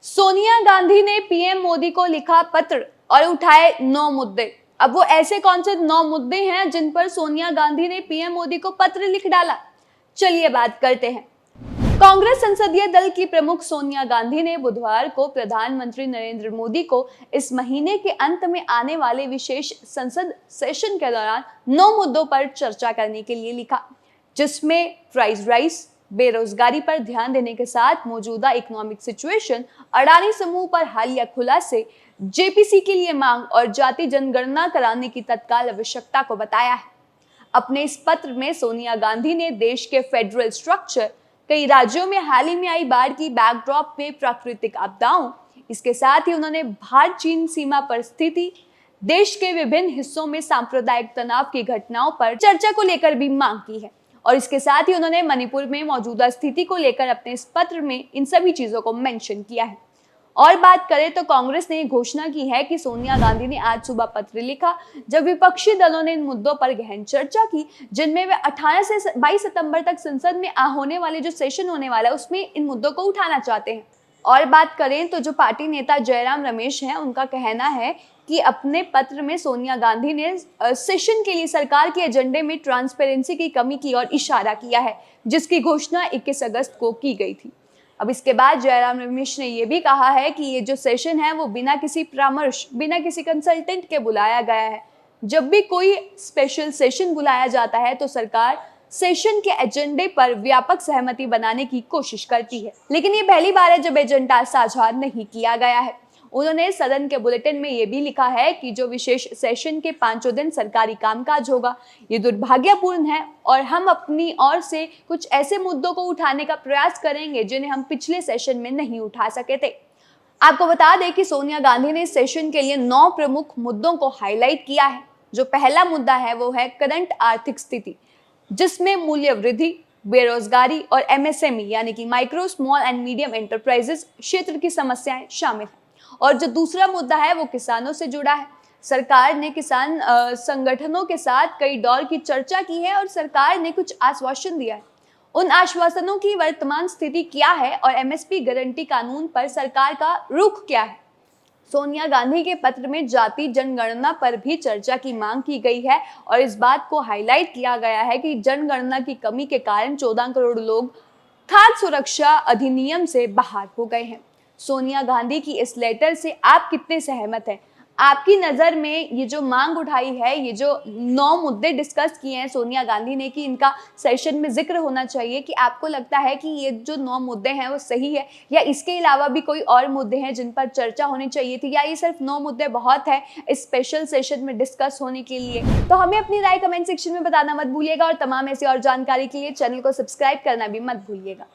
सोनिया गांधी ने पीएम मोदी को लिखा पत्र और उठाए 9 मुद्दे। अब वो ऐसे कौन से 9 मुद्दे हैं जिन पर सोनिया गांधी ने पीएम मोदी को पत्र लिख डाला? चलिए बात करते हैं। कांग्रेस संसदीय दल की प्रमुख सोनिया गांधी ने बुधवार को प्रधानमंत्री नरेंद्र मोदी को इस महीने के अंत में आने वाले विशेष संसद सेशन के दौरान 9 मुद्दों पर चर्चा करने के लिए लिखा, जिसमें प्राइस राइज, बेरोजगारी पर ध्यान देने के साथ मौजूदा इकोनॉमिक सिचुएशन, अडानी समूह पर हालिया खुलासे, जेपीसी के लिए मांग और जाति जनगणना कराने की तत्काल आवश्यकता को बताया है। अपने इस पत्र में सोनिया गांधी ने देश के फेडरल स्ट्रक्चर, कई राज्यों में हाल ही में आई बाढ़ की बैकड्रॉप में प्राकृतिक आपदाओं, इसके साथ ही उन्होंने भारत चीन सीमा पर स्थिति, देश के विभिन्न हिस्सों में सांप्रदायिक तनाव की घटनाओं पर चर्चा को लेकर भी मांग की है। और इसके साथ ही उन्होंने मणिपुर में मौजूदा स्थिति को लेकर अपने इस पत्र में इन सभी चीजों को मेंशन किया है। और बात करें तो कांग्रेस ने घोषणा की है कि सोनिया गांधी ने आज सुबह पत्र लिखा, जब विपक्षी दलों ने इन मुद्दों पर गहन चर्चा की, जिनमें वे 18 से 22 सितंबर तक संसद में होने वाले जो सेशन होने वाला है उसमें इन मुद्दों को उठाना चाहते हैं। और बात करें तो जो पार्टी नेता जयराम रमेश हैं, उनका कहना है कि अपने पत्र में सोनिया गांधी ने सेशन के लिए सरकार के एजेंडे में ट्रांसपेरेंसी की कमी की और इशारा किया है, जिसकी घोषणा 21 अगस्त को की गई थी। अब इसके बाद जयराम रमेश ने यह भी कहा है कि ये जो सेशन है वो बिना किसी परामर्श, बिना किसी कंसल्टेंट के बुलाया गया है। जब भी कोई स्पेशल सेशन बुलाया जाता है तो सरकार सेशन के एजेंडे पर व्यापक सहमति बनाने की कोशिश करती है, लेकिन ये पहली बार है जब एजेंडा साझा नहीं किया गया है। उन्होंने सदन के बुलेटिन में यह भी लिखा है कि जो विशेष सेशन के 5 दिन सरकारी कामकाज होगा, ये दुर्भाग्यपूर्ण है और हम अपनी ओर से कुछ ऐसे मुद्दों को उठाने का प्रयास करेंगे जिन्हें हम पिछले सेशन में नहीं उठा सके थे। आपको बता दें कि सोनिया गांधी ने सेशन के लिए 9 प्रमुख मुद्दों को हाईलाइट किया है। जो पहला मुद्दा है वो है करंट आर्थिक स्थिति, जिसमें मूल्य वृद्धि, बेरोजगारी और एमएसएमई यानी कि micro, small and medium enterprises क्षेत्र की समस्याएं शामिल हैं। और जो दूसरा मुद्दा है वो किसानों से जुड़ा है। सरकार ने किसान संगठनों के साथ कई दौर की चर्चा की है और सरकार ने कुछ आश्वासन दिया है। उन आश्वासनों की वर्तमान स्थिति क्या है और एमएसपी गारंटी कानून पर सरकार का रुख क्या है। सोनिया गांधी के पत्र में जाति जनगणना पर भी चर्चा की मांग की गई है और इस बात को हाईलाइट किया गया है कि जनगणना की कमी के कारण 14 करोड़ लोग खाद्य सुरक्षा अधिनियम से बाहर हो गए हैं। सोनिया गांधी की इस लेटर से आप कितने सहमत हैं? आपकी नज़र में ये जो मांग उठाई है, ये जो 9 मुद्दे डिस्कस किए हैं सोनिया गांधी ने कि इनका सेशन में जिक्र होना चाहिए, कि आपको लगता है कि ये जो 9 मुद्दे हैं वो सही है, या इसके अलावा भी कोई और मुद्दे हैं जिन पर चर्चा होनी चाहिए थी, या ये सिर्फ 9 मुद्दे बहुत है इस स्पेशल सेशन में डिस्कस होने के लिए? तो हमें अपनी राय कमेंट सेक्शन में बताना मत भूलिएगा और तमाम ऐसी और जानकारी के लिए चैनल को सब्सक्राइब करना भी मत भूलिएगा।